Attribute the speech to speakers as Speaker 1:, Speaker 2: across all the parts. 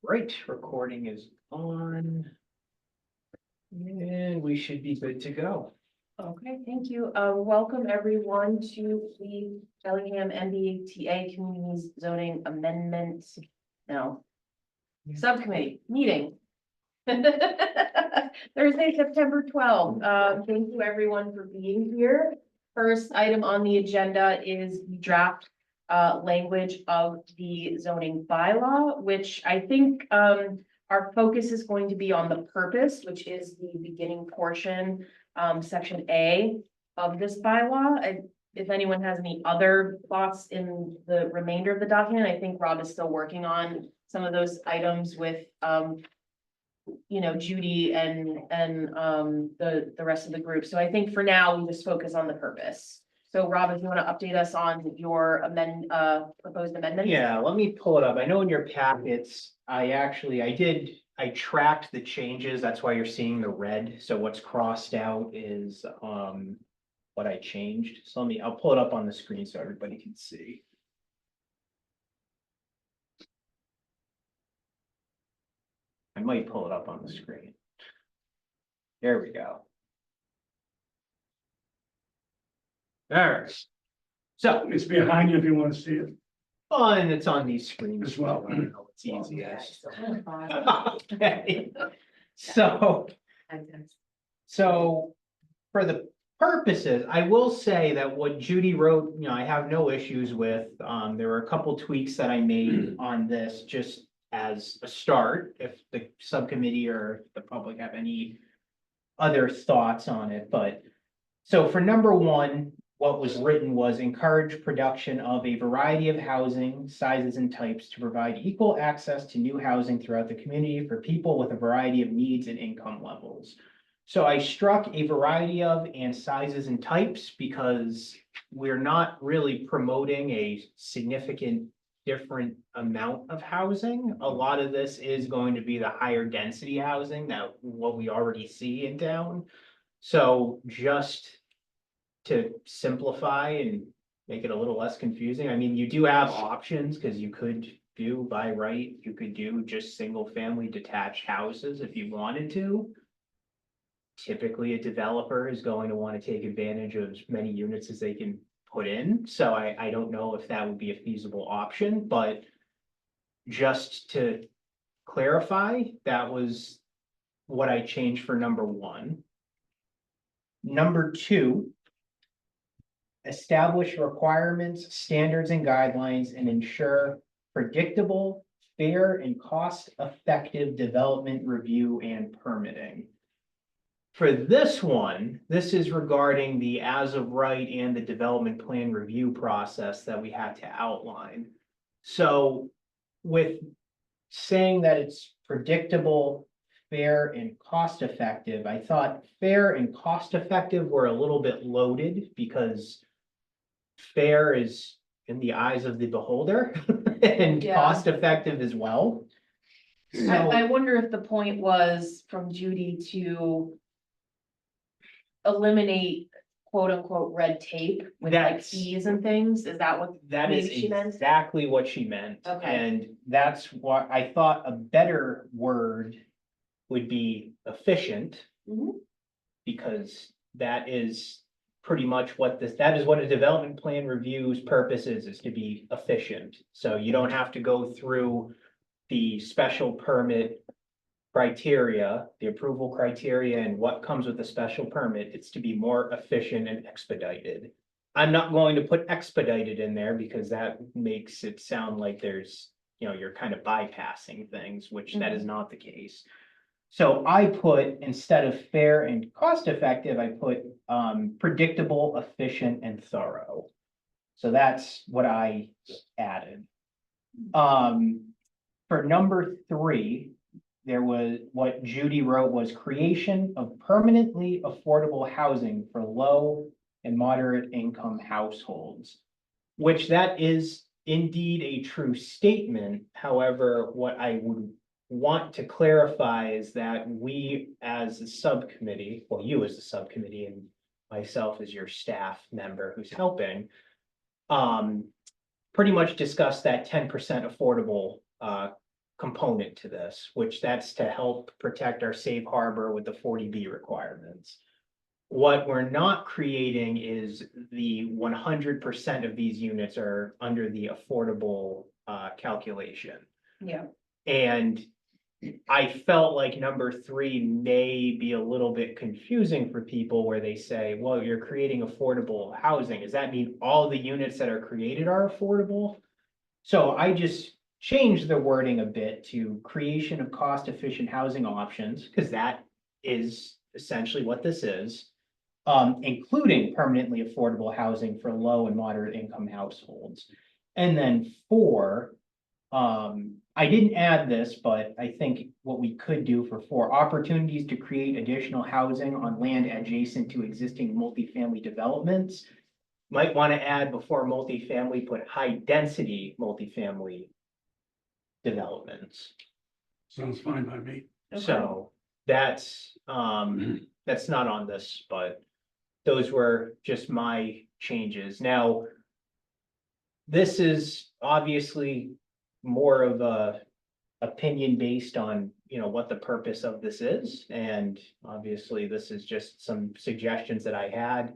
Speaker 1: Right, recording is on. And we should be good to go.
Speaker 2: Okay, thank you. Welcome everyone to the Bellingham MBTA Communities Zoning Amendments. Subcommittee meeting. Thursday, September 12th. Thank you everyone for being here. First item on the agenda is the draft language of the zoning bylaw, which I think our focus is going to be on the purpose, which is the beginning portion, section A of this bylaw. If anyone has any other thoughts in the remainder of the document, I think Rob is still working on some of those items with Judy and the rest of the group. So I think for now, we just focus on the purpose. So Rob, if you want to update us on your proposed amendment?
Speaker 1: Yeah, let me pull it up. I know in your packets, I tracked the changes. That's why you're seeing the red. So what's crossed out is what I changed. So I'll pull it up on the screen so everybody can see. I might pull it up on the screen. There we go. All right. So
Speaker 3: It's behind you if you want to see it
Speaker 1: oh, and it's on these screens
Speaker 3: as well.
Speaker 1: I don't know, it's easiest.
Speaker 2: Kind of fun.
Speaker 1: Okay. So for the purposes, I will say that what Judy wrote, I have no issues with. There were a couple tweaks that I made on this just as a start, if the subcommittee or the public have any other thoughts on it. But so for number one, what was written was encourage production of a variety of housing sizes and types to provide equal access to new housing throughout the community for people with a variety of needs and income levels. So I struck a variety of and sizes and types because we're not really promoting a significant different amount of housing. A lot of this is going to be the higher density housing that what we already see in town. So just to simplify and make it a little less confusing, I mean, you do have options because you could do by right, you could do just single family detached houses if you wanted to. Typically, a developer is going to want to take advantage of as many units as they can put in. So I don't know if that would be a feasible option, but just to clarify, that was what I changed for number one. Number two, establish requirements, standards, and guidelines and ensure predictable, fair, and cost-effective development review and permitting. For this one, this is regarding the as of right and the development plan review process that we had to outline. So with saying that it's predictable, fair, and cost effective, I thought fair and cost effective were a little bit loaded because fair is in the eyes of the beholder and
Speaker 2: Yeah.
Speaker 1: cost effective as well.
Speaker 2: I wonder if the point was from Judy to eliminate quote unquote red tape with like
Speaker 1: That's-
Speaker 2: fees and things. Is that what
Speaker 1: That is
Speaker 2: maybe she meant?
Speaker 1: exactly what she meant.
Speaker 2: Okay.
Speaker 1: And that's why I thought a better word would be efficient.
Speaker 2: Mhm.
Speaker 1: Because that is pretty much what that is what a development plan review's purpose is to be efficient. So you don't have to go through the special permit criteria, the approval criteria, and what comes with a special permit. It's to be more efficient and expedited. I'm not going to put expedited in there because that makes it sound like there's, you're kind of bypassing things, which that is not the case. So I put, instead of fair and cost effective, I put predictable, efficient, and thorough. So that's what I added. For number three, there was what Judy wrote was creation of permanently affordable housing for low and moderate income households, which that is indeed a true statement. However, what I would want to clarify is that we as a subcommittee, well, you as the subcommittee and myself as your staff member who's helping, pretty much discussed that 10% affordable component to this, which that's to help protect our safe harbor with the 40B requirements. What we're not creating is the 100% of these units are under the affordable calculation.
Speaker 2: Yeah.
Speaker 1: And I felt like number 3 may be a little bit confusing for people where they say, well, you're creating affordable housing. Does that mean all the units that are created are affordable? So I just changed the wording a bit to creation of cost-efficient housing options, because that is essentially what this is, including permanently affordable housing for low and moderate income households. And then 4, I didn't add this, but I think what we could do for 4, opportunities to create additional housing on land adjacent to existing multifamily developments. Might want to add before multifamily, put high density multifamily developments.
Speaker 3: Sounds fine by me.
Speaker 1: So that's not on this, but those were just my changes. Now, this is obviously more of a opinion based on, you know, what the purpose of this is. And obviously, this is just some suggestions that I had.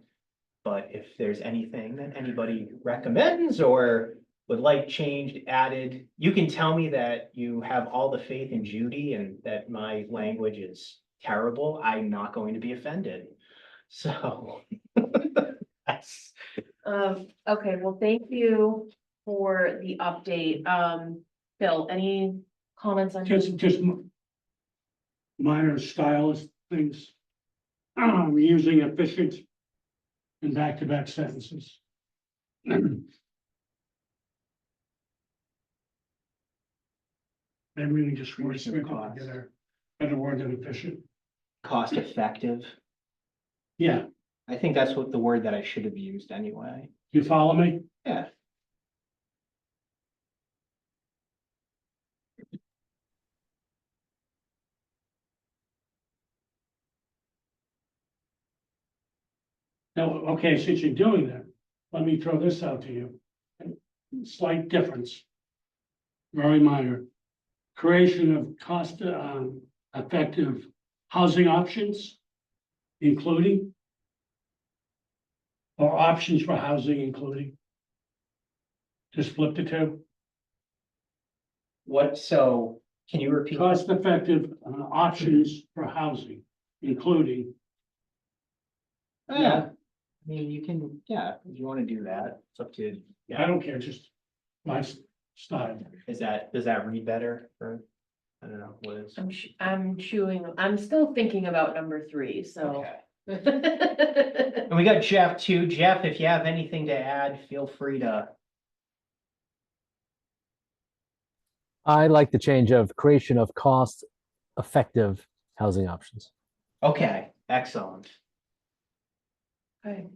Speaker 1: But if there's anything that anybody recommends or would like changed, added, you can tell me that you have all the faith in Judy and that my language is terrible. I'm not going to be offended. So that's.
Speaker 2: Okay, well, thank you for the update. Bill, any comments on?
Speaker 3: Just minor stylist things. Using efficient in back-to-back sentences. Maybe we can just word
Speaker 1: Reducing
Speaker 3: it
Speaker 1: costs.
Speaker 3: together. Better word than efficient.
Speaker 1: Cost effective.
Speaker 3: Yeah,
Speaker 1: I think that's what the word that I should have used anyway.
Speaker 3: you follow me?
Speaker 1: Yeah.
Speaker 3: Now, okay, since you're doing that, let me throw this out to you. Slight difference. Very minor. Creation of cost effective housing options, including. Or options for housing, including. Just flip the two.
Speaker 1: What, so can you repeat?
Speaker 3: Cost effective options for housing, including.
Speaker 1: Yeah, I mean, you can, yeah, if you want to do that, it's up to,
Speaker 3: I don't care, just my style.
Speaker 1: does that read better or? I don't know, what is?
Speaker 2: I'm still thinking about number 3, so.
Speaker 1: Okay. And we got Jeff too. Jeff, if you have anything to add, feel free to.
Speaker 4: I like the change of creation of cost-effective housing options.
Speaker 1: Okay, excellent.
Speaker 2: Okay.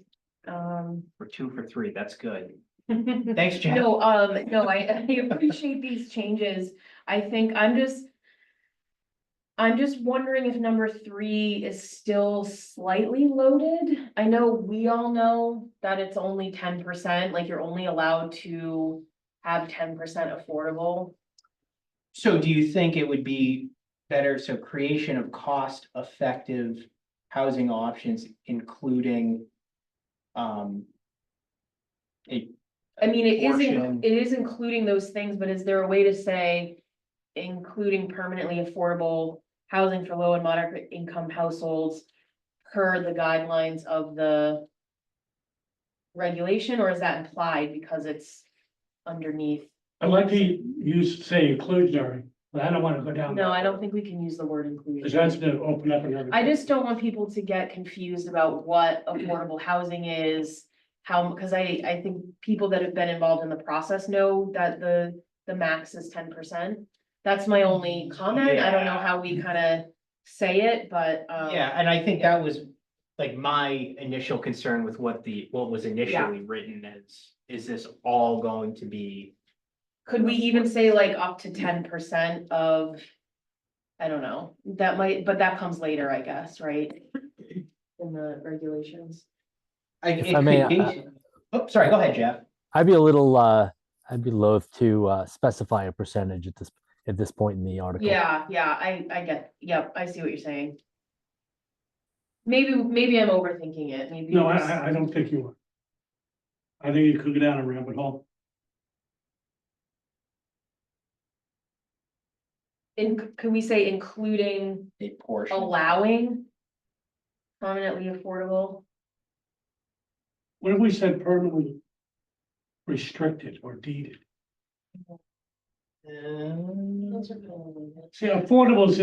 Speaker 1: We're 2 for 3. That's good.
Speaker 2: Thanks,
Speaker 1: Thanks, Jeff.
Speaker 2: No, I appreciate these changes. I think I'm just wondering if number 3 is still slightly loaded. I know we all know that it's only 10%, like you're only allowed to have 10% affordable.
Speaker 1: So do you think it would be better, so creation of cost-effective housing options, including
Speaker 2: I mean,
Speaker 1: portion.
Speaker 2: it is including those things, but is there a way to say including permanently affordable housing for low and moderate income households per the guidelines of the regulation, or is that implied because it's underneath?
Speaker 3: I'd like to say inclusionary, but I don't want to go down.
Speaker 2: No,
Speaker 3: that
Speaker 2: I don't
Speaker 3: road.
Speaker 2: think we can use the word
Speaker 3: Because that's
Speaker 2: inclusion.
Speaker 3: to open up another.
Speaker 2: I just don't want people to get confused about what affordable housing is. Because I think people that have been involved in the process know that the max is 10%. That's my only comment. I don't know how we kind of say it, but.
Speaker 1: Yeah, and I think that was like my initial concern with what was initially written as, is this all going to be?
Speaker 2: Could we even say like up to 10% of, I don't know, that might, but that comes later, I guess, right? In the regulations.
Speaker 4: If I may,
Speaker 1: Oh, sorry, go ahead, Jeff.
Speaker 4: I'd be a little I'd be loath to specify a percentage at this point in the article.
Speaker 2: Yeah, I get, yep, I see what you're saying. Maybe I'm overthinking it, maybe.
Speaker 3: No,
Speaker 2: there's-
Speaker 3: I don't think you are. I think you could go down a rabbit hole.
Speaker 2: Can we say including,
Speaker 1: A portion.
Speaker 2: allowing? Permanently affordable,
Speaker 3: What if we said permanently restricted or deeded? See, affordable is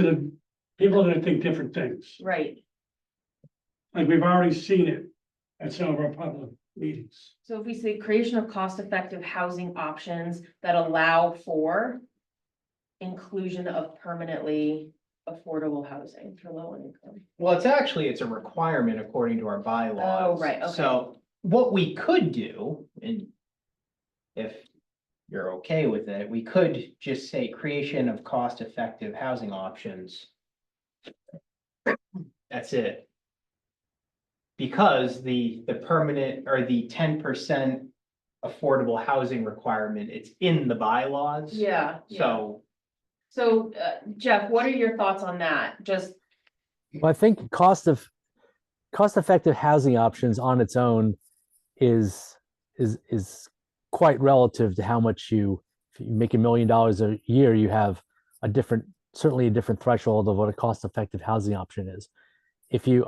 Speaker 3: people that think different things.
Speaker 2: right,
Speaker 3: Like we've already seen it at some of our public meetings.
Speaker 2: so if we say creation of cost-effective housing options that allow for. Inclusion of permanently affordable housing for low income.
Speaker 1: Well, it's a requirement according to our bylaws.
Speaker 2: Oh, right, okay.
Speaker 1: So what we could do, and if you're okay with it, we could just say creation of cost-effective housing options. That's it. Because the permanent or the 10% affordable housing requirement, it's in the bylaws.
Speaker 2: Yeah.
Speaker 1: So
Speaker 2: Jeff, what are your thoughts on that? Just,
Speaker 4: Well, I think cost-effective housing options on its own is quite relative to how much if you make $1 million a year, you have certainly a different threshold of what a cost-effective housing option is.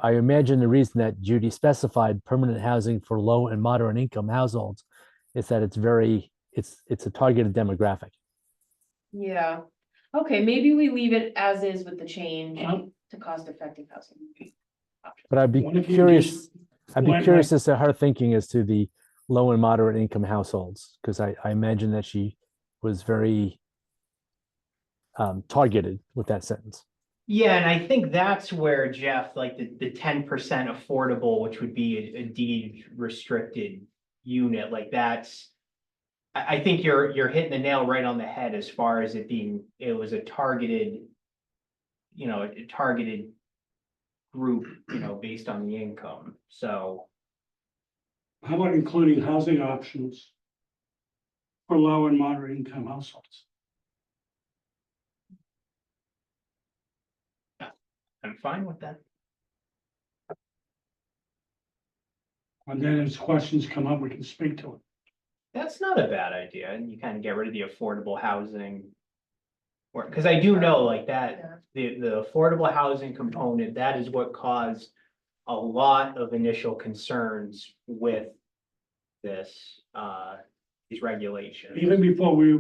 Speaker 4: I imagine the reason that Judy specified permanent housing for low and moderate income households is that it's a targeted demographic.
Speaker 2: yeah, okay, maybe we leave it as is with the change to cost-effective housing.
Speaker 4: But I'd be
Speaker 3: What if you
Speaker 4: curious, I'd be
Speaker 3: went
Speaker 4: curious
Speaker 3: like-
Speaker 4: as to her thinking as to the low and moderate income households, because I imagine that she was very targeted with that sentence.
Speaker 1: yeah, and I think that's where Jeff, like the 10% affordable, which would be a deed restricted unit, like that's. I think you're hitting the nail right on the head as far as it was a targeted. A targeted group, based on the income, so.
Speaker 3: How about including housing options for low and moderate income households?
Speaker 1: I'm fine with that.
Speaker 3: And then as questions come up, we can speak to it.
Speaker 1: That's not a bad idea, and you kind of get rid of the affordable housing. Or, because I do know like that, the affordable housing component, that is what caused a lot of initial concerns with this, these regulations.
Speaker 3: Even before we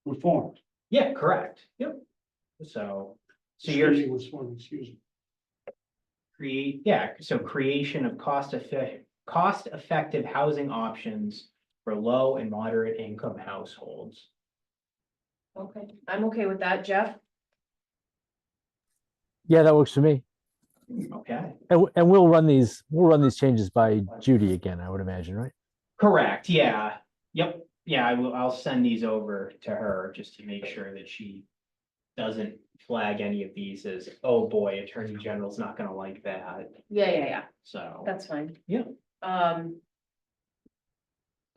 Speaker 3: were formed.
Speaker 1: Yeah, correct, yep. So you're
Speaker 3: Cindy was formed, excuse me.
Speaker 1: creation of cost-effective housing options for low and moderate income households.
Speaker 2: Okay, I'm okay with that, Jeff.
Speaker 4: Yeah, that works for me.
Speaker 1: Okay,
Speaker 4: And we'll run these changes by Judy again, I would imagine, right?
Speaker 1: correct, yeah, yep, yeah, I'll send these over to her just to make sure that she doesn't flag any of these as, oh boy, Attorney General's not gonna like that,
Speaker 2: Yeah,
Speaker 1: so.
Speaker 2: that's fine.
Speaker 1: Yeah.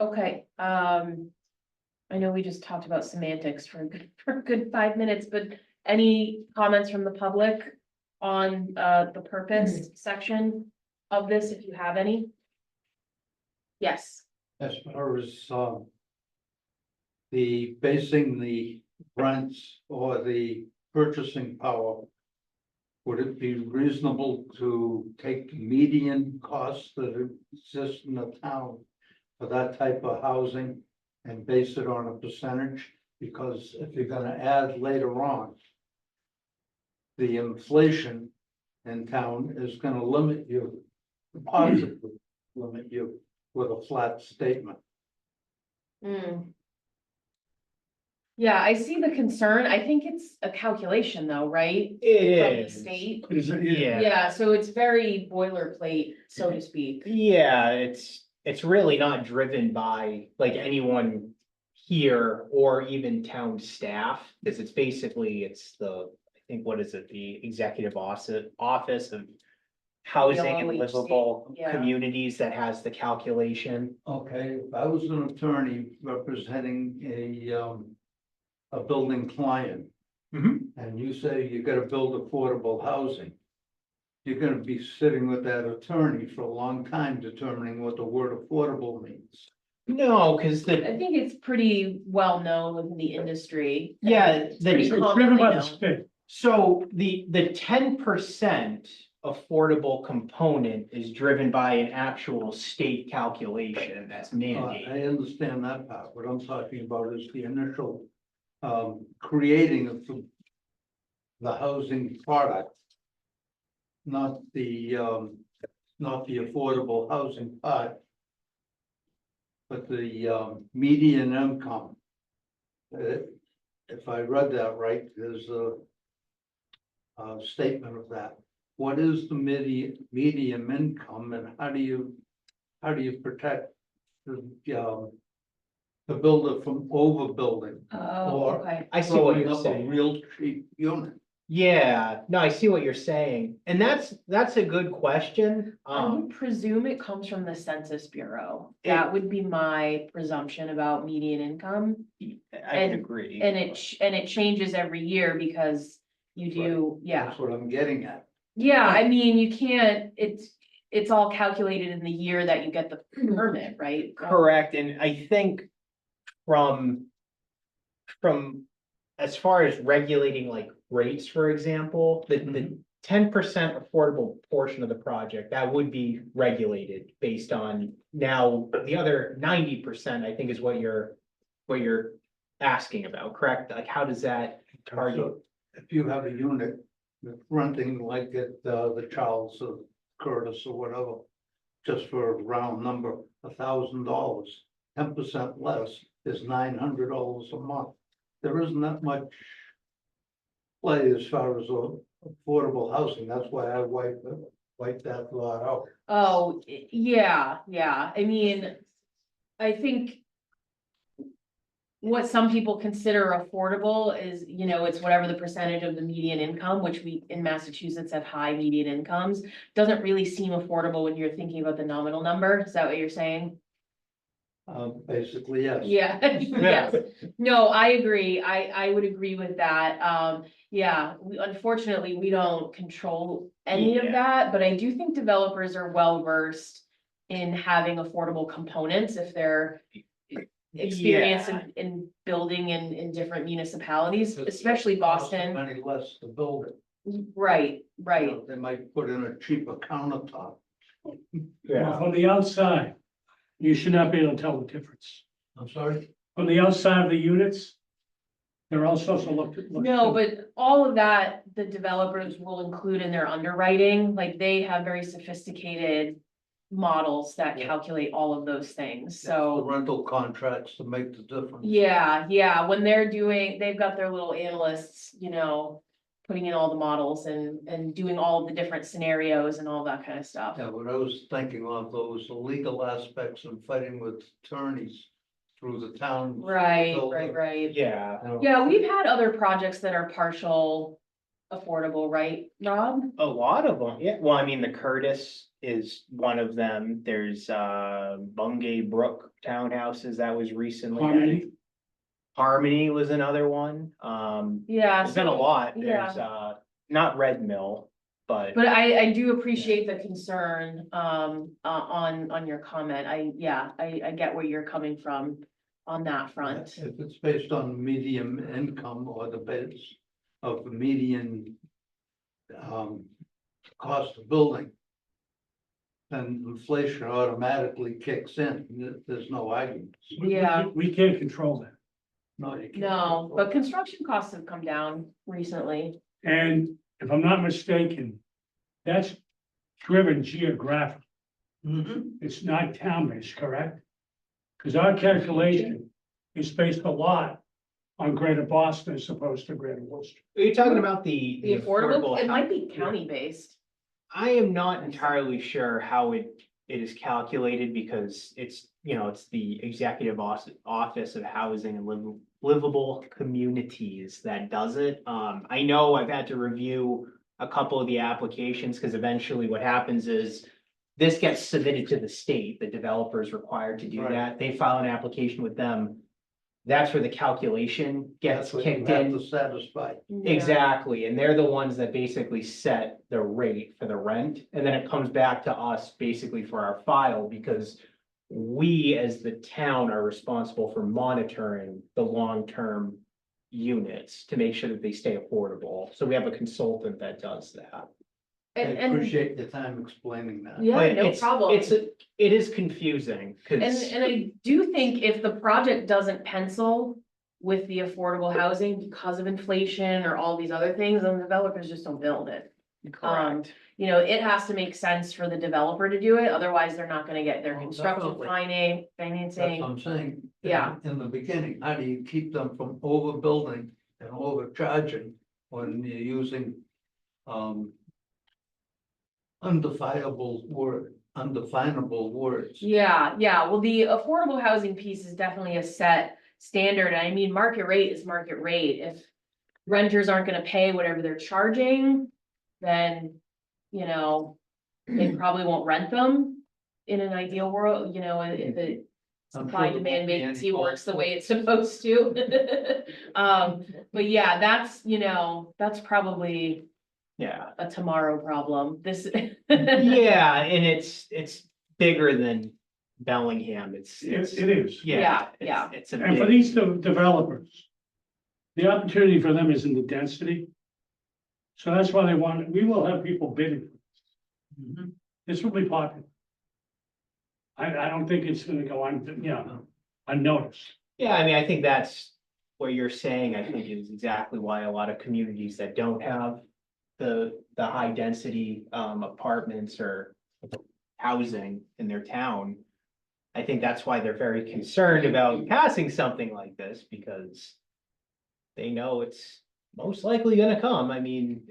Speaker 2: Okay, I know we just talked about semantics for a good 5 minutes, but any comments from the public on the purpose section of this, if you have any? Yes,
Speaker 5: As far as the basing the rents or the purchasing power, would it be reasonable to take median costs that exist in the town for that type of housing and base it on a percentage? Because if you're gonna add later on, the inflation in town is gonna limit you, positively limit you with a flat statement.
Speaker 2: yeah, I see the concern. I think it's a calculation though, right? From the
Speaker 1: It is.
Speaker 2: state.
Speaker 3: Is it,
Speaker 1: Yeah.
Speaker 2: Yeah, so it's very boilerplate, so to speak.
Speaker 1: Yeah, it's really not driven by like anyone here or even town staff, because it's basically, I think, what is it, the executive office of housing and
Speaker 2: YOHC,
Speaker 1: livable
Speaker 2: yeah.
Speaker 1: communities that has the calculation.
Speaker 5: Okay, if I was an attorney representing a building client,
Speaker 1: Mhm.
Speaker 5: and you say you gotta build affordable housing, you're gonna be sitting with that attorney for a long time determining what the word affordable means.
Speaker 1: No, because
Speaker 2: I
Speaker 1: the,
Speaker 2: think it's pretty well known within the industry.
Speaker 1: yeah,
Speaker 2: Pretty
Speaker 3: It's
Speaker 1: the,
Speaker 2: commonly
Speaker 3: driven by the
Speaker 2: known.
Speaker 3: state.
Speaker 1: so the 10% affordable component is driven by an actual state calculation that's mandated.
Speaker 5: I understand that part. What I'm talking about is the initial creating of the housing product. Not the affordable housing part. But the median income. If I read that right, there's a statement of that. What is the medium income and how do you protect the builder from overbuilding?
Speaker 2: Oh,
Speaker 5: Or
Speaker 2: okay.
Speaker 1: I see what
Speaker 5: throwing
Speaker 1: you're
Speaker 5: up a
Speaker 1: saying.
Speaker 5: real cheap unit?
Speaker 1: Yeah, no, I see what you're saying, and that's a good question.
Speaker 2: I would presume it comes from the Census Bureau. That would be my presumption about median income.
Speaker 1: I would agree.
Speaker 2: And it changes every year because you do, yeah.
Speaker 5: That's what I'm getting at.
Speaker 2: Yeah, I mean, you can't, it's all calculated in the year that you get the permit, right?
Speaker 1: Correct, and I think from as far as regulating like rates, for example, the 10% affordable portion of the project, that would be regulated based on now the other 90%, I think is what you're asking about, correct? Like, how does that target?
Speaker 5: So if you have a unit that's renting like at the Charles or Curtis or whatever, just for a round number, $1,000, 10% less is $900 a month. There isn't that much play as far as affordable housing. That's why I wipe that lot out.
Speaker 2: Oh, yeah, yeah. I mean, I think what some people consider affordable is, you know, it's whatever the percentage of the median income, which we in Massachusetts have high median incomes. Doesn't really seem affordable when you're thinking about the nominal number. Is that what you're saying?
Speaker 5: Basically, yes.
Speaker 2: Yeah, yes. No, I agree. I would agree with that. Yeah, unfortunately, we don't control any of
Speaker 1: Yeah.
Speaker 2: that, but I do think developers are well versed in having affordable components if they're experienced
Speaker 1: Yeah.
Speaker 2: in building in different municipalities, especially Boston.
Speaker 5: Many less to build it.
Speaker 2: Right,
Speaker 5: You
Speaker 2: right.
Speaker 5: know, they might put in a cheaper countertop.
Speaker 3: Well, from the outside, you should not be able to tell the difference.
Speaker 5: I'm sorry?
Speaker 3: From the outside of the units, they're all supposed to look.
Speaker 2: No, but all of that, the developers will include in their underwriting, like they have very sophisticated models that
Speaker 5: Yeah.
Speaker 2: calculate all of those things,
Speaker 5: The
Speaker 2: so.
Speaker 5: rental contracts to make the difference.
Speaker 2: Yeah, when they're doing, they've got their little analysts, you know, putting in all the models and doing all of the different scenarios and all that kind of stuff.
Speaker 5: Yeah, what I was thinking of those legal aspects and fighting with attorneys through the town.
Speaker 2: Right,
Speaker 5: building.
Speaker 2: right.
Speaker 1: Yeah,
Speaker 5: You know,
Speaker 2: Yeah, we've had other projects that are partial affordable, right, Rob?
Speaker 1: a lot of them. Yeah, well, I mean, the Curtis is one of them. There's Bungay Brook townhouses that was recently.
Speaker 3: Harmony.
Speaker 1: Harmony was another one.
Speaker 2: Yeah.
Speaker 1: There's been a
Speaker 2: so-
Speaker 1: lot.
Speaker 2: yeah.
Speaker 1: There's not Red Mill, but
Speaker 2: But I do appreciate the concern, on your comment. I get where you're coming from on that front.
Speaker 5: If it's based on medium income or the base of the median cost of building, then inflation automatically kicks in. There's no argument.
Speaker 2: Yeah.
Speaker 3: We can't control that.
Speaker 5: No, you can't.
Speaker 2: No, but construction costs have come down recently.
Speaker 3: And if I'm not mistaken, that's driven geographically.
Speaker 5: Mhm.
Speaker 3: It's not town-based, correct? Because our calculation is based a lot on Greater Boston as opposed to Greater Worcester.
Speaker 1: are you talking about the
Speaker 2: The affordable, it might be
Speaker 1: housing?
Speaker 2: county-based.
Speaker 1: I am not entirely sure how it is calculated because it's, you know, it's the Executive Office of Housing and Livable Communities that does it. I know I've had to review a couple of the applications, because eventually what happens is this gets submitted to the state, the developer is required to do
Speaker 5: Right.
Speaker 1: that. They file an application with them. That's where the calculation gets
Speaker 5: That's what you
Speaker 1: kicked
Speaker 5: have
Speaker 1: in.
Speaker 5: to satisfy.
Speaker 1: Exactly, and they're the ones that basically set the rate for the rent, and then it comes back to us basically for our file, because we, as the town, are responsible for monitoring the long-term units to make sure that they stay affordable. So we have a consultant that does that.
Speaker 5: I
Speaker 2: And,
Speaker 5: appreciate your time explaining that.
Speaker 2: yeah,
Speaker 1: But
Speaker 2: no
Speaker 1: it's-
Speaker 2: problem.
Speaker 1: It is confusing, because.
Speaker 2: And I do think if the project doesn't pencil with the affordable housing because of inflation or all these other things, then developers just don't build it.
Speaker 1: Correct.
Speaker 2: You know, it has to make sense for the developer to do it, otherwise they're not gonna get their
Speaker 5: Oh,
Speaker 2: construction
Speaker 5: definitely. That's what
Speaker 2: financing.
Speaker 5: I'm saying.
Speaker 2: Yeah.
Speaker 5: In the beginning, how do you keep them from overbuilding and overcharging when you're using, undefinable words?
Speaker 2: Yeah, well, the affordable housing piece is definitely a set standard. I mean, market rate is market rate. If renters aren't gonna pay whatever they're charging, then, you know, they probably won't rent them in an ideal world, you know, if it
Speaker 5: I'm
Speaker 2: supply
Speaker 5: sure there
Speaker 2: demand
Speaker 5: won't be any
Speaker 2: vacancy works the
Speaker 5: fault.
Speaker 2: way it's supposed to. But yeah, that's, you know, that's probably
Speaker 1: Yeah,
Speaker 2: a tomorrow problem. This.
Speaker 1: yeah, and it's bigger than Bellingham, it's.
Speaker 3: It is.
Speaker 2: Yeah,
Speaker 1: It's-
Speaker 2: yeah.
Speaker 1: It's a
Speaker 3: And for
Speaker 1: big,
Speaker 3: these developers, the opportunity for them is in the density. So that's why we will have people bidding.
Speaker 5: Mhm.
Speaker 3: This will be popular. I don't think it's gonna go unnoticed.
Speaker 1: yeah, I mean, I think that's what you're saying, I think is exactly why a lot of communities that don't have the high density apartments or housing in their town. I think that's why they're very concerned about passing something like this, because they know it's most likely gonna come. I mean,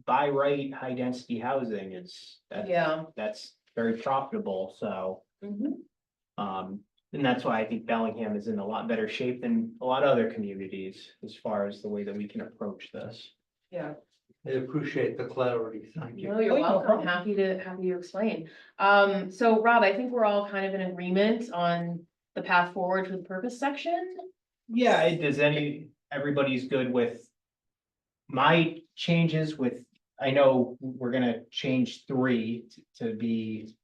Speaker 1: by right, high density housing is,
Speaker 2: Yeah.
Speaker 1: that's very profitable, so.
Speaker 2: Mhm.
Speaker 1: And that's why I think Bellingham is in a lot better shape than a lot of other communities as far as the way that we can approach this.
Speaker 2: Yeah.
Speaker 5: I appreciate the clarity. Thank you.
Speaker 2: No, you're
Speaker 1: Oh, yeah, no
Speaker 2: welcome.
Speaker 1: problem.
Speaker 2: Happy to explain. So Rob, I think we're all kind of in agreement on the path forward for the purpose section.
Speaker 1: Yeah, everybody's good with my changes with, I know we're gonna change 3 to be,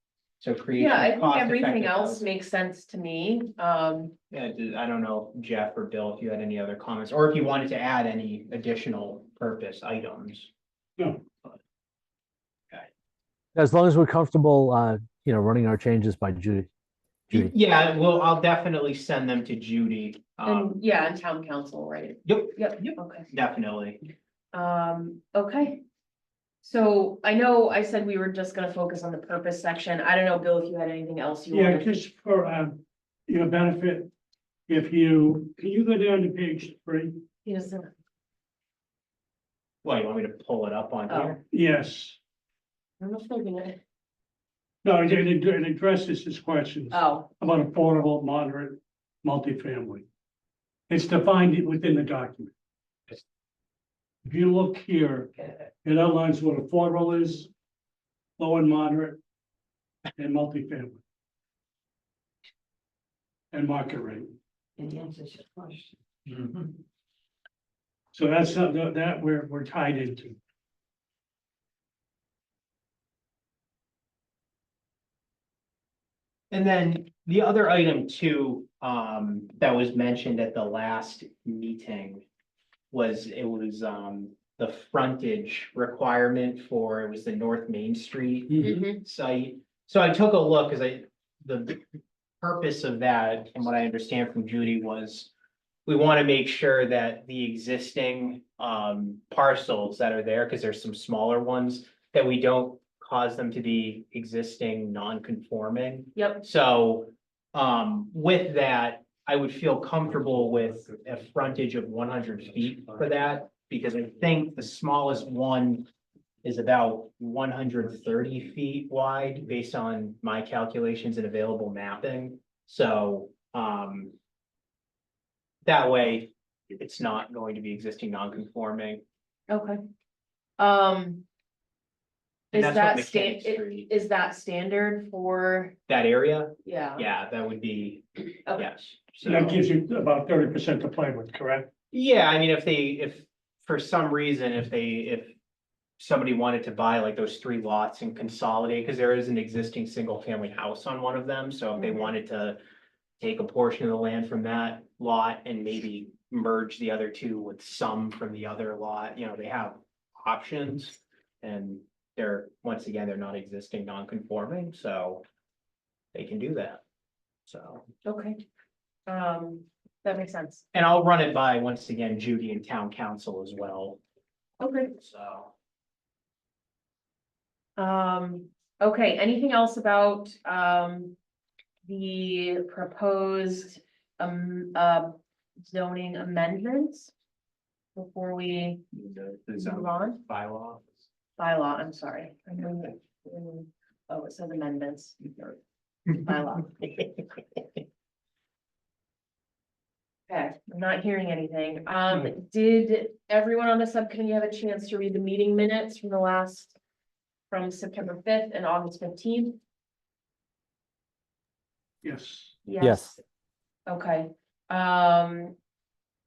Speaker 1: so creation
Speaker 2: Yeah, I
Speaker 1: of
Speaker 2: think
Speaker 1: cost
Speaker 2: everything
Speaker 1: effective
Speaker 2: else
Speaker 1: housing.
Speaker 2: makes sense to me.
Speaker 1: Yeah, I don't know, Jeff or Bill, if you had any other comments, or if you wanted to add any additional purpose items.
Speaker 3: No,
Speaker 4: As long as we're comfortable, running our changes by Judy.
Speaker 1: Yeah, well, I'll definitely send them to Judy.
Speaker 2: and yeah, and town council, right?
Speaker 1: Yep,
Speaker 2: Yep, okay.
Speaker 1: definitely.
Speaker 2: Okay. So I know I said we were just gonna focus on the purpose section. I don't know, Bill, if you had anything else you
Speaker 3: yeah,
Speaker 2: wanted.
Speaker 3: just for your benefit, can you go down to page 3?
Speaker 2: Yes,
Speaker 1: Well, you want me to pull it up on
Speaker 2: Oh.
Speaker 1: here?
Speaker 3: Yes.
Speaker 2: I'm not flipping it.
Speaker 3: No, it addresses this question
Speaker 2: Oh,
Speaker 3: about affordable, moderate, multifamily. It's defined within the document. If you look here, it outlines what affordable is, low and moderate, and multifamily. And market rate.
Speaker 5: It answers your question. Mhm.
Speaker 3: So that's something that we're tied into.
Speaker 1: And then the other item too, that was mentioned at the last meeting was, the frontage requirement for, it was the North Main Street
Speaker 2: mhm.
Speaker 1: site. So I took a look, because the purpose of that, and what I understand from Judy, was we want to make sure that the existing parcels that are there, because there's some smaller ones, that we don't cause them to be existing non-conforming.
Speaker 2: Yep,
Speaker 1: So, with that, I would feel comfortable with a frontage of 100 feet for that, because I think the smallest one is about 130 feet wide, based on my calculations and available mapping. So, that way, it's not going to be existing non-conforming.
Speaker 2: okay.
Speaker 1: And
Speaker 2: Is
Speaker 1: that's what
Speaker 2: that
Speaker 1: Mechanic Street,
Speaker 2: is that standard for,
Speaker 1: that area,
Speaker 2: yeah?
Speaker 1: yeah, that would be,
Speaker 2: Okay.
Speaker 1: yes.
Speaker 3: So that
Speaker 1: So,
Speaker 3: gives you about 30% to play with, correct?
Speaker 1: yeah, I mean, if for some reason, if somebody wanted to buy like those 3 lots and consolidate, because there is an existing single family house on one of them, so if they
Speaker 2: Mhm.
Speaker 1: wanted to take a portion of the land from that lot and maybe merge the other 2 with some from the other lot, you know, they have options. And they're, once again, they're not existing, non-conforming, so they can do that. So,
Speaker 2: Okay. That makes sense.
Speaker 1: and I'll run it by, once again, Judy and town council as well,
Speaker 2: Okay.
Speaker 1: so.
Speaker 2: Okay, anything else about, the proposed, zoning amendments? Before we
Speaker 1: The
Speaker 2: move
Speaker 1: zone
Speaker 2: on,
Speaker 1: bylaw.
Speaker 2: bylaw, I'm sorry. Oh, it says amendments. Bylaw. Okay, I'm not hearing anything. Did everyone on the subcommittee have a chance to read the meeting minutes from the last, from September 5th and August 15th?
Speaker 3: Yes.
Speaker 4: Yes.
Speaker 2: Okay,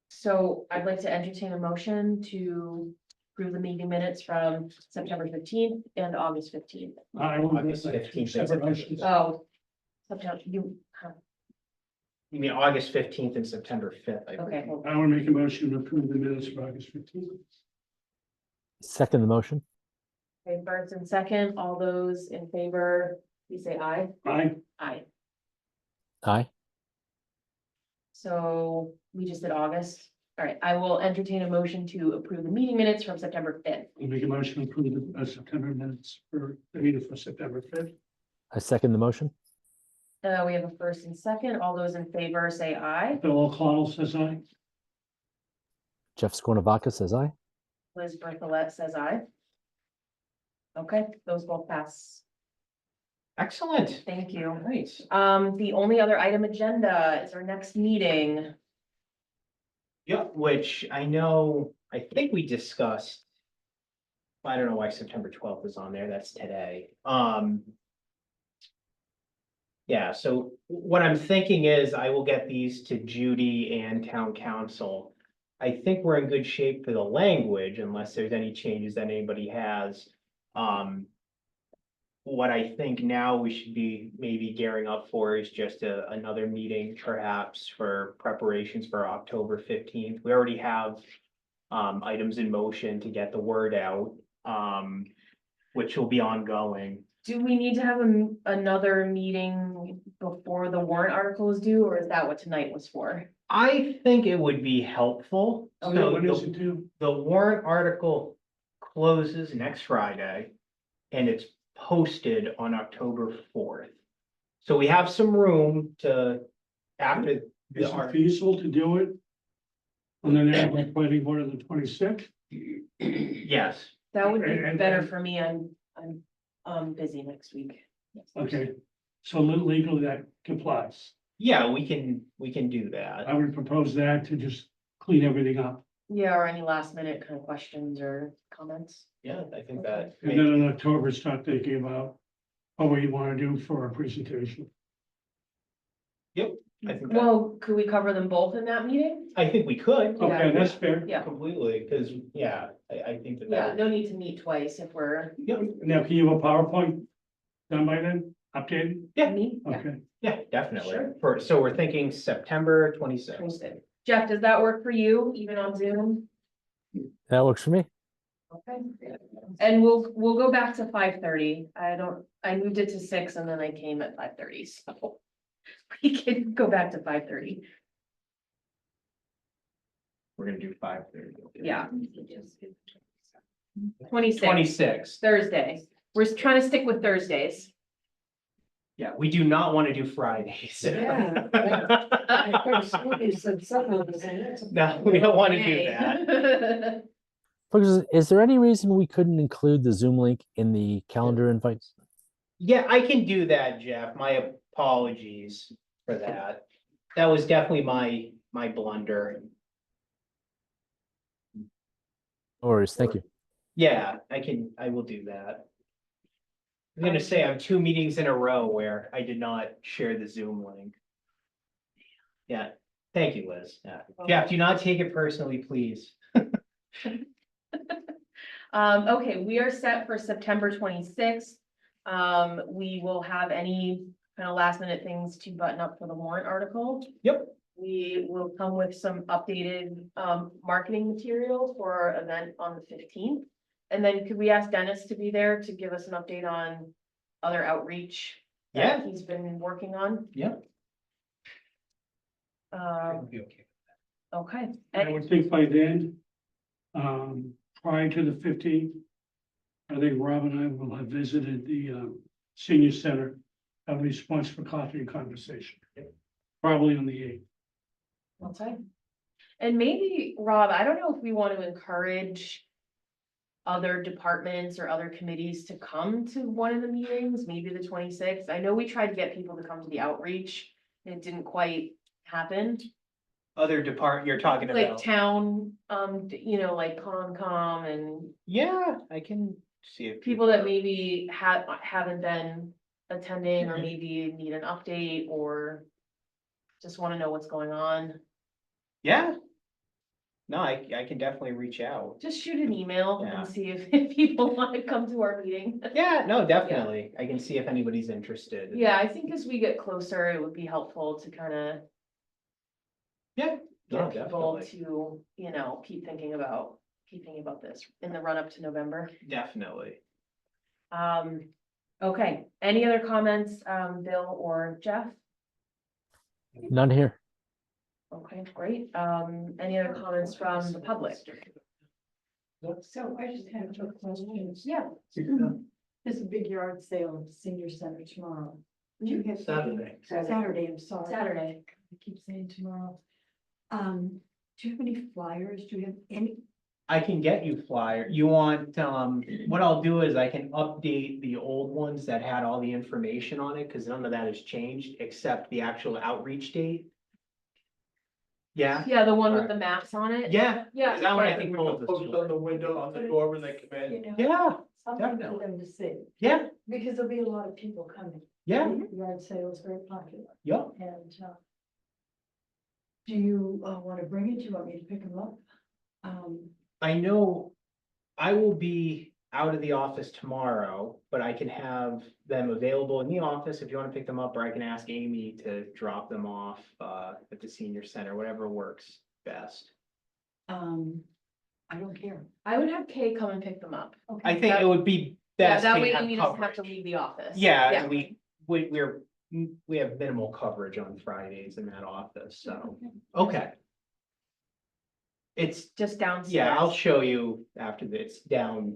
Speaker 2: so I'd like to entertain a motion to approve the meeting minutes from September 15th and August 15th.
Speaker 3: I will.
Speaker 1: August 15th.
Speaker 3: Separate motions.
Speaker 2: Oh, September,
Speaker 1: You mean August 15th and September 5th, I
Speaker 2: okay,
Speaker 1: believe.
Speaker 2: hold
Speaker 3: I want to make a motion to approve the minutes for August 15th.
Speaker 4: Second the motion.
Speaker 2: okay, first and second, all those in favor, please say aye.
Speaker 3: Aye.
Speaker 2: Aye.
Speaker 4: Aye.
Speaker 2: So we just did August. All right, I will entertain a motion to approve the meeting minutes from September 5th.
Speaker 3: I'll make a motion to approve the September minutes for the meeting for September 5th.
Speaker 4: I second the motion.
Speaker 2: We have a first and second. All those in favor say aye.
Speaker 3: Bill O'Connell says aye.
Speaker 4: Jeff Scornavaca says aye.
Speaker 2: Liz Bertholet says aye. Okay, those both pass.
Speaker 1: Excellent,
Speaker 2: Thank you.
Speaker 1: nice.
Speaker 2: The only other item agenda is our next meeting.
Speaker 1: Yeah, which I know, I think we discussed. I don't know why September 12th is on there, that's today. Yeah, so what I'm thinking is I will get these to Judy and town council. I think we're in good shape for the language unless there's any changes that anybody has. What I think now we should be maybe gearing up for is just another meeting perhaps for preparations for October 15th. We already have items in motion to get the word out, which will be ongoing.
Speaker 2: Do we need to have another meeting before the warrant article is due, or is that what tonight was for?
Speaker 1: I think it would be helpful.
Speaker 3: Oh,
Speaker 1: So
Speaker 3: what is
Speaker 1: the,
Speaker 3: it due?
Speaker 1: the warrant article closes next Friday and it's posted on October 4th. So we have some room to, after
Speaker 3: Is
Speaker 1: the
Speaker 3: it
Speaker 1: art,
Speaker 3: feasible to do it? And then have a planning board on the 26th?
Speaker 1: yes,
Speaker 2: That would be
Speaker 3: And-
Speaker 2: better for me. I'm busy next week.
Speaker 3: Okay, so legally that complies.
Speaker 1: yeah, we can do that.
Speaker 3: I would propose that to just clean everything up.
Speaker 2: Yeah, or any last minute kind of questions or comments?
Speaker 1: Yeah, I think that.
Speaker 3: And then in October, start thinking about what we want to do for our presentation.
Speaker 1: I think that,
Speaker 2: Well, could we cover them both in that meeting?
Speaker 1: I think we could.
Speaker 3: Okay, that's fair.
Speaker 2: Yeah.
Speaker 1: Completely, because, yeah, I think that.
Speaker 2: Yeah, no need to meet twice if we're.
Speaker 3: Now, can you have a PowerPoint done by then, updated?
Speaker 1: Yeah.
Speaker 2: Me? Yeah.
Speaker 3: Okay,
Speaker 1: Yeah, definitely.
Speaker 2: Sure.
Speaker 1: So we're thinking September 26th.
Speaker 2: Posted. Jeff, does that work for you, even on Zoom?
Speaker 4: That works for me.
Speaker 2: Okay. And we'll go back to 5:30. I moved it to 6 and then I came at 5:30, so. We can go back to 5:30.
Speaker 1: We're gonna do 5:30.
Speaker 2: Yeah. 26,
Speaker 1: 26.
Speaker 2: Thursday. We're trying to stick with Thursdays.
Speaker 1: Yeah, we do not want to do Fridays. No, we don't want to do that.
Speaker 4: Folks, is there any reason we couldn't include the Zoom link in the calendar invites?
Speaker 1: Yeah, I can do that, Jeff. My apologies for that. That was definitely my blunder.
Speaker 4: Or is, thank you.
Speaker 1: Yeah, I will do that. I'm gonna say I have 2 meetings in a row where I did not share the Zoom link. Yeah, thank you, Liz. Yeah. Jeff, do not take it personally, please.
Speaker 2: Okay, we are set for September 26th. We will have any kind of last minute things to button up for the warrant article.
Speaker 1: Yep.
Speaker 2: We will come with some updated marketing material for our event on the 15th. And then could we ask Dennis to be there to give us an update on other outreach that he's been working on?
Speaker 1: Yep.
Speaker 2: Okay.
Speaker 3: I
Speaker 2: And
Speaker 3: would think by then, prior to the 15th, I think Rob and I will have visited the senior center, have a response for coffee and conversation. Probably on the 8th.
Speaker 2: Okay. And maybe, Rob, I don't know if we want to encourage other departments or other committees to come to one of the meetings, maybe the 26th. I know we tried to get people to come to the outreach, and it didn't quite happen.
Speaker 1: Other you're talking
Speaker 2: Like
Speaker 1: about.
Speaker 2: town, like Concom and
Speaker 1: Yeah, I can see if.
Speaker 2: people that maybe haven't been attending or maybe need an update or just want to know what's going on.
Speaker 1: Yeah. No, I can definitely reach out.
Speaker 2: Just shoot an email
Speaker 1: Yeah.
Speaker 2: and see if people want to come to our meeting.
Speaker 1: Yeah, no, definitely. I can see if anybody's interested.
Speaker 2: Yeah, I think as we get closer, it would be helpful to kind of
Speaker 1: Yeah. No,
Speaker 2: get people
Speaker 1: definitely.
Speaker 2: to, keep thinking about this in the run up to November.
Speaker 1: Definitely.
Speaker 2: Okay, any other comments, Bill or Jeff?
Speaker 4: None here.
Speaker 2: Okay, great. Any other comments from the public?
Speaker 6: So I just have two questions.
Speaker 2: Yeah.
Speaker 6: There's a big yard sale at the senior center tomorrow. Do you have?
Speaker 1: Saturday.
Speaker 6: Saturday, I'm sorry.
Speaker 2: Saturday.
Speaker 6: I keep saying tomorrow. Do you have any flyers? Do you have any?
Speaker 1: I can get you flyer. You want, what I'll do is I can update the old ones that had all the information on it, because none of that has changed except the actual outreach date. Yeah,
Speaker 2: Yeah, the one with the maps on it.
Speaker 1: yeah.
Speaker 2: Yeah.
Speaker 1: That one I
Speaker 2: yeah.
Speaker 1: think
Speaker 7: We
Speaker 1: both
Speaker 7: can
Speaker 1: of us
Speaker 7: post
Speaker 1: will.
Speaker 7: on the window, on the door when they come in.
Speaker 6: You know,
Speaker 1: Yeah,
Speaker 6: something for
Speaker 1: definitely.
Speaker 6: them to see,
Speaker 1: yeah,
Speaker 6: because there'll be a lot of people coming.
Speaker 1: yeah,
Speaker 6: Yard sale is very popular,
Speaker 1: yeah.
Speaker 6: and, do you, want to bring it? Do you want me to pick them up?
Speaker 1: I know I will be out of the office tomorrow, but I can have them available in the office if you want to pick them up, or I can ask Amy to drop them off at the senior center, whatever works best.
Speaker 6: I don't care.
Speaker 2: I would have Kay come and pick them up.
Speaker 6: Okay.
Speaker 1: I think it would be
Speaker 2: Yeah,
Speaker 1: best
Speaker 2: that
Speaker 1: to
Speaker 2: way
Speaker 1: have
Speaker 2: Amy doesn't have to
Speaker 1: coverage.
Speaker 2: leave the office.
Speaker 1: Yeah, and we have minimal coverage on Fridays in that office, so, okay. It's,
Speaker 2: Just downstairs.
Speaker 1: yeah, I'll show you after this, down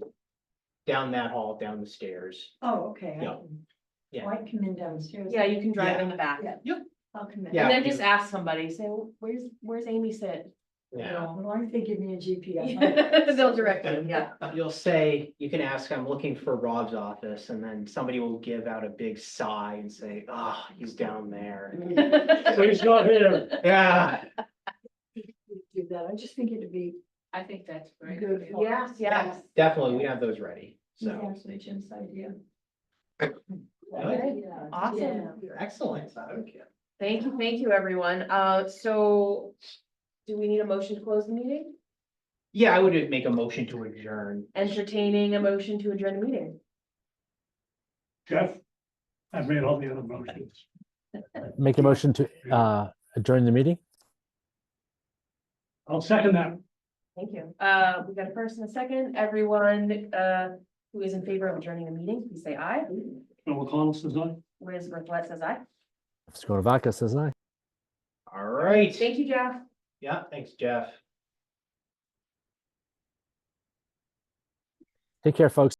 Speaker 1: that hall, down the stairs.
Speaker 6: Oh, okay.
Speaker 1: Yeah. Yeah.
Speaker 6: I can come in downstairs.
Speaker 2: Yeah, you can drive
Speaker 1: Yeah.
Speaker 2: in the back.
Speaker 6: Yeah. I'll come in.
Speaker 1: Yeah.
Speaker 2: And then just ask somebody, say, where's Amy sit?
Speaker 1: Yeah,
Speaker 6: As long as they give me a GPS.
Speaker 2: They'll direct you, yeah.
Speaker 1: you'll say, you can ask, I'm looking for Rob's office, and then somebody will give out a big sigh and say, oh, he's down there.
Speaker 3: So he's not here.
Speaker 1: Yeah,
Speaker 6: Do that. I just think it'd be
Speaker 2: I think that's
Speaker 6: good. for-
Speaker 2: Yes, yes.
Speaker 1: definitely, we have those ready,
Speaker 6: It's
Speaker 1: so,
Speaker 6: actually Jim's idea.
Speaker 1: Good.
Speaker 6: Yeah.
Speaker 2: Awesome.
Speaker 6: Yeah.
Speaker 1: excellent.
Speaker 2: Thank you, everyone. So do we need a motion to close the meeting?
Speaker 1: Yeah, I would make a motion to adjourn.
Speaker 2: Entertaining a motion to adjourn the meeting.
Speaker 3: Jeff, I've made all the other motions.
Speaker 4: Make a motion to adjourn the meeting.
Speaker 3: I'll second that.
Speaker 2: Thank you. We got a first and a second. Everyone who is in favor of adjourning the meeting, please say aye.
Speaker 3: Bill McConnell says aye.
Speaker 2: Liz Bartlett says aye.
Speaker 4: Scotovacca says aye.
Speaker 1: All right.
Speaker 2: Thank you, Jeff.
Speaker 1: Yeah, thanks, Jeff.
Speaker 4: Take care, folks.